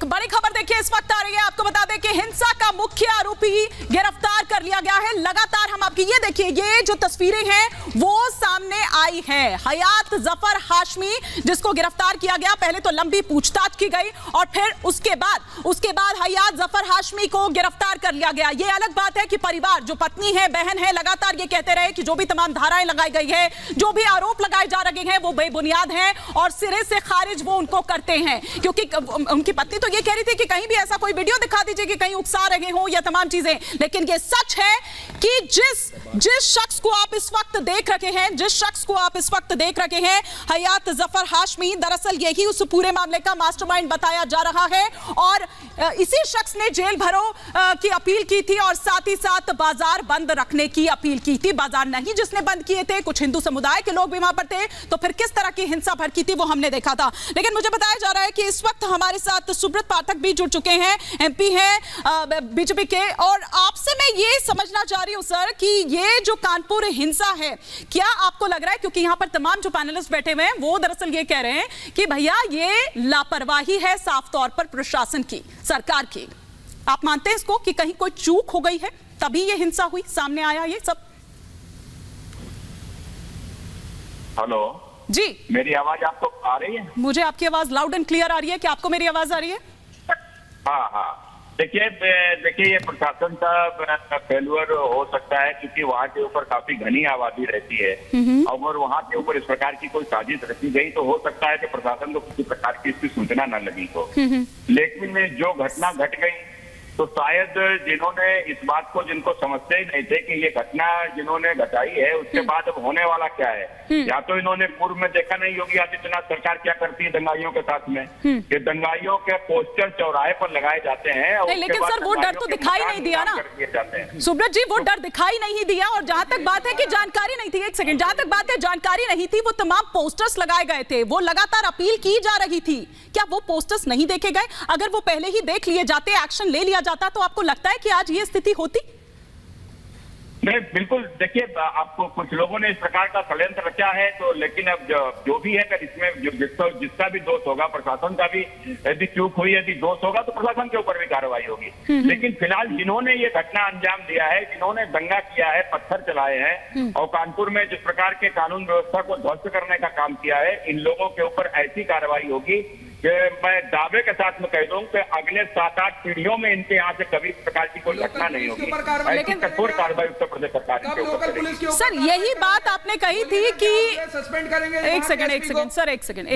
बड़ी खबर देखिए इस वक्त आ रही है। आपको बता दें कि हिंसा का मुख्य आरोपी गिरफ्तार कर लिया गया है। लगातार हम आपकी ये देखिए, ये जो तस्वीरें हैं वो सामने आई है। हयात जफर हाशमी जिसको गिरफ्तार किया गया, पहले तो लंबी पूछताछ की गई और फिर उसके बाद हयात जफर हाशमी को गिरफ्तार कर लिया गया। ये अलग बात है कि परिवार, जो पत्नी है, बहन है, लगातार ये कहते रहे कि जो भी तमाम धाराएं लगाई गई है, जो भी आरोप लगाए जा रहे हैं वो बेबुनियाद हैं और सिरे से खारिज वो उनको करते हैं। क्योंकि उनकी पत्नी तो ये कह रही थी कि कहीं भी ऐसा कोई वीडियो दिखा दीजिए कि कहीं उकसा रहे हो या तमाम चीजें। लेकिन ये सच है कि जिस शख्स को आप इस वक्त देख रहे हैं, हयात जफर हाशमी, दरअसल यही उस पूरे मामले का मास्टरमाइंड बताया जा रहा है। और इसी शख्स ने जेल भरो की अपील की थी और साथ ही साथ बाजार बंद रखने की अपील की थी। बाजार नहीं जिसने बंद किए थे, कुछ हिंदू समुदाय के लोग भी वहां पर थे, तो फिर किस तरह की हिंसा भड़की थी वो हमने देखा था। लेकिन मुझे बताया जा रहा है कि इस वक्त हमारे साथ सुब्रत पाठक भी जुड़ चुके हैं, एमपी हैं बीजेपी के। और आपसे मैं ये समझना चाह रही हूं सर कि ये जो कानपुर हिंसा है, क्या आपको लग रहा है, क्योंकि यहां पर तमाम जो पैनलिस्ट बैठे हुए हैं वो दरअसल ये कह रहे हैं कि भैया ये लापरवाही है साफ तौर पर प्रशासन की, सरकार की। आप मानते हैं इसको कि कहीं कोई चूक हो गई है तभी ये हिंसा हुई, सामने आया ये सब? हेलो जी, मेरी आवाज आपको आ रही है? मुझे आपकी आवाज लाउड एंड क्लियर आ रही है। क्या आपको मेरी आवाज आ रही है? हाँ, देखिए ये प्रशासन का फेल्यूर हो सकता है क्योंकि वहाँ के ऊपर काफी घनी आबादी रहती है। और वहाँ के ऊपर इस प्रकार की कोई साजिश रची गई तो हो सकता है कि प्रशासन को किसी प्रकार की इसकी सूचना न लगी हो। लेकिन जो घटना घट गई तो शायद जिन्होंने इस बात को, जिनको समझते ही नहीं थे कि ये घटना जिन्होंने घटाई है उसके बाद अब होने वाला क्या है, या तो इन्होंने पूर्व में देखा नहीं योगी आदित्यनाथ सरकार क्या करती है दंगाइयों के साथ में, कि दंगाइयों के पोस्टर चौराहे पर लगाए जाते हैं। और लेकिन सर वो डर तो दिखाई नहीं दिया ना सुब्रत जी, वो डर दिखाई नहीं दिया। और जहां तक बात है कि जानकारी नहीं थी, एक सेकंड, जहां तक बात है जानकारी नहीं थी, वो तमाम पोस्टर्स लगाए गए थे, वो लगातार अपील की जा रही थी। क्या वो पोस्टर्स नहीं देखे गए? अगर वो पहले ही देख लिए जाते, एक्शन ले लिया जाता, तो आपको लगता है कि आज ये स्थिति होती? नहीं, बिल्कुल। देखिए, आपको कुछ लोगों ने इस प्रकार का षड्यंत्र रचा है तो, लेकिन अब जो भी है, अगर इसमें जिसका भी दोष होगा, प्रशासन का भी यदि चूक हुई, यदि दोष होगा तो प्रशासन के ऊपर भी कार्रवाई होगी। लेकिन फिलहाल जिन्होंने ये घटना अंजाम दिया है, जिन्होंने दंगा किया है, पत्थर चलाए हैं और कानपुर में जिस प्रकार के कानून व्यवस्था को ध्वस्त करने का काम किया है, इन लोगों के ऊपर ऐसी कार्रवाई होगी कि मैं दावे के साथ में कह दूं कि अगले 7-8 पीढ़ियों में इनके यहाँ से कभी इस प्रकार की कोई घटना नहीं होगी। ऐसी कठोर कार्रवाई उत्तर प्रदेश सरकार के ऊपर करेगी। सर यही बात आपने कही थी कि सस्पेंड करेंगे। एक सेकंड सर, एक सेकंड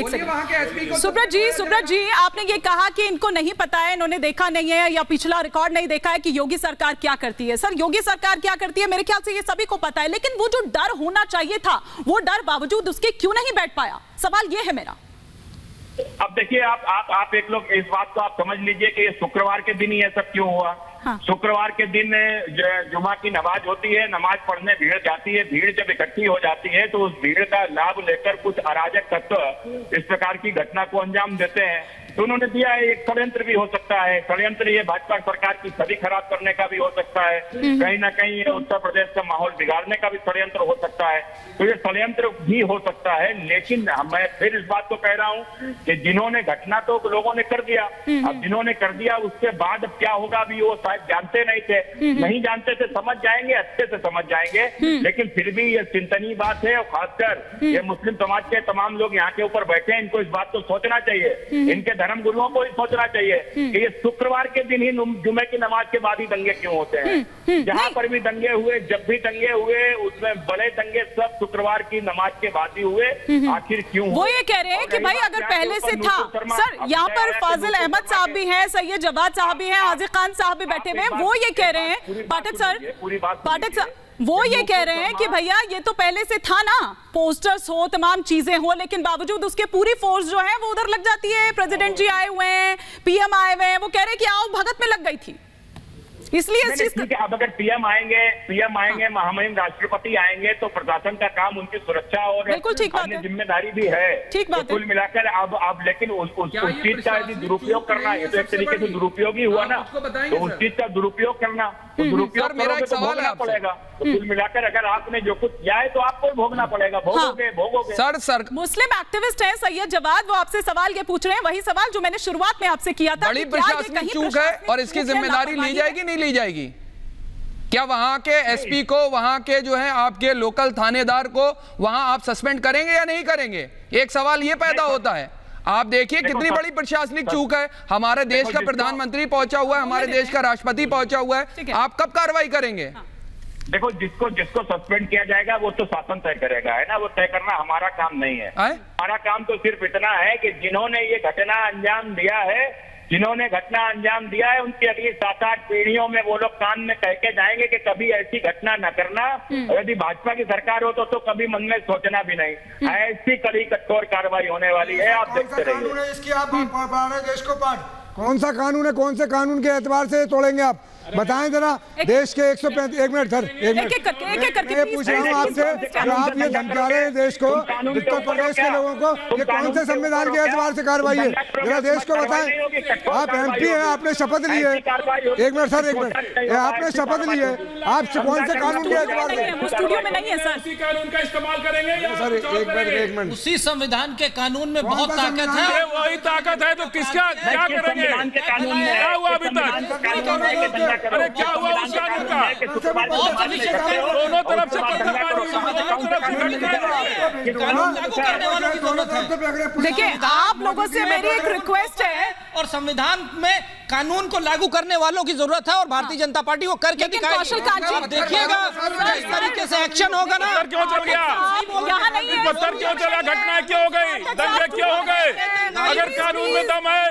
सुब्रत जी, आपने ये कहा कि इनको नहीं पता है, इन्होंने देखा नहीं है या पिछला रिकॉर्ड नहीं देखा है कि योगी सरकार क्या करती है। सर योगी सरकार क्या करती है मेरे ख्याल से ये सभी को पता है, लेकिन वो जो डर होना चाहिए था, वो डर बावजूद उसके क्यों नहीं बैठ पाया? सवाल ये है मेरा। अब देखिए, आप एक लोग इस बात को आप समझ लीजिए कि शुक्रवार के दिन ही ये सब क्यों हुआ। हाँ। शुक्रवार के दिन जुमा की नमाज होती है, नमाज पढ़ने भीड़ जाती है, भीड़ जब इकट्ठी हो जाती है तो उस भीड़ का लाभ लेकर कुछ अराजक तत्व इस प्रकार की घटना को अंजाम देते हैं। तो उन्होंने दिया है, एक षड्यंत्र भी हो सकता है। षड्यंत्र ये भाजपा सरकार की छवि खराब करने का भी हो सकता है, कहीं ना कहीं उत्तर प्रदेश का माहौल बिगाड़ने का भी षड्यंत्र हो सकता है। तो ये षड्यंत्र भी हो सकता है, लेकिन मैं फिर इस बात को कह रहा हूँ कि जिन्होंने घटना तो लोगों ने कर दिया, अब जिन्होंने कर दिया उसके बाद क्या होगा अभी वो शायद जानते नहीं थे, नहीं जानते थे, समझ जाएंगे, अच्छे से समझ जाएंगे। लेकिन फिर भी ये चिंतनीय बात है और खासकर ये मुस्लिम समाज के तमाम लोग यहाँ के ऊपर बैठे हैं, इनको इस बात को सोचना चाहिए, इनके धर्म गुरुओं को ही सोचना चाहिए कि ये शुक्रवार के दिन ही जुमे की नमाज के बाद ही दंगे क्यों होते हैं। जहां पर भी दंगे हुए, जब भी दंगे हुए, उसमें बड़े दंगे सब शुक्रवार की नमाज के बाद ही हुए। आखिर क्यों? वो ये कह रहे हैं कि भाई अगर पहले से था। सर यहाँ पर फाजिल अहमद साहब भी हैं, सैयद जवाद साहब भी हैं, हाजिर खान साहब भी बैठे हुए हैं। वो ये कह रहे हैं, पाठक सर वो ये कह रहे हैं कि भैया ये तो पहले से था ना, पोस्टर्स हो, तमाम चीजें हो, लेकिन बावजूद उसके पूरी फोर्स जो है वो उधर लग जाती है। प्रेसिडेंट जी आए हुए हैं, पीएम आए हुए हैं, वो कह रहे हैं कि आओ भगत में लग गई थी, इसलिए इस चीज अब अगर पीएम आएंगे, महामहिम राष्ट्रपति आएंगे तो प्रशासन का काम उनकी सुरक्षा और अन्य जिम्मेदारी भी है। ठीक बात है। कुल मिलाकर अब लेकिन उस चीज का यदि दुरुपयोग करना है तो एक तरीके से दुरुपयोग ही हुआ ना, तो उस चीज का दुरुपयोग करना, तो दुरुपयोग करोगे तो भोगना पड़ेगा। तो कुल मिलाकर अगर आपने जो कुछ किया है तो आपको ही भोगना पड़ेगा, भोगोगे। सर मुस्लिम एक्टिविस्ट हैं सैयद जवाद, वो आपसे सवाल ये पूछ रहे हैं, वही सवाल जो मैंने शुरुआत में आपसे किया था। बड़ी प्रशासनिक चूक है और इसकी जिम्मेदारी ली जाएगी नहीं ली जाएगी? क्या वहां के एसपी को, वहां के जो है आपके लोकल थानेदार को वहां आप सस्पेंड करेंगे या नहीं करेंगे? एक सवाल ये पैदा होता है। आप देखिए कितनी बड़ी प्रशासनिक चूक है। हमारे देश का प्रधानमंत्री पहुंचा हुआ है, हमारे देश का राष्ट्रपति पहुंचा हुआ है, आप कब कार्रवाई करेंगे? देखो, जिसको सस्पेंड किया जाएगा वो तो शासन तय करेगा, है ना, वो तय करना हमारा काम नहीं है। हमारा काम तो सिर्फ इतना है कि जिन्होंने ये घटना अंजाम दिया है, उनकी अगली 7-8 पीढ़ियों में वो लोग कान में कह के जाएंगे कि कभी ऐसी घटना न करना। यदि भाजपा की सरकार हो तो कभी मन में सोचना भी नहीं। ऐसी कड़ी कठोर कार्रवाई होने वाली है, आप देखते रहिए। इसकी आप देश को कौन सा कानून है, कौन से कानून के एतबार से तोड़ेंगे आप बताएं जरा? देश के 135 एक मिनट सर, मैं पूछ रहा हूँ आपसे, जो आप ये धमका रहे हैं देश को, उत्तर प्रदेश के लोगों को, ये कौन से संविधान के एतबार से कार्रवाई है? जरा देश को बताएं। आप एमपी हैं, आपने शपथ ली है। एक मिनट सर, एक मिनट, आपने शपथ ली है, आप कौन से कानून के एतबार से? स्टूडियो में नहीं है सर, कानून का इस्तेमाल करेंगे सर? एक मिनट, उसी संविधान के कानून में बहुत ताकत है। वही ताकत है तो किसका क्या करेंगे? क्या हुआ अभी तक? अरे क्या हुआ उस कानून का? दोनों तरफ से कानून लागू करने वालों की जरूरत है। देखिए, आप लोगों से मेरी एक रिक्वेस्ट है, और संविधान में कानून को लागू करने वालों की जरूरत है, और भारतीय जनता पार्टी वो करके दिखाएगी। आप देखिएगा इस तरीके से एक्शन होगा ना। क्यों चल गया? यहाँ नहीं है, क्यों चला? घटनाएं क्यों हो गई? दंगे क्यों हो गए? अगर कानून में दम है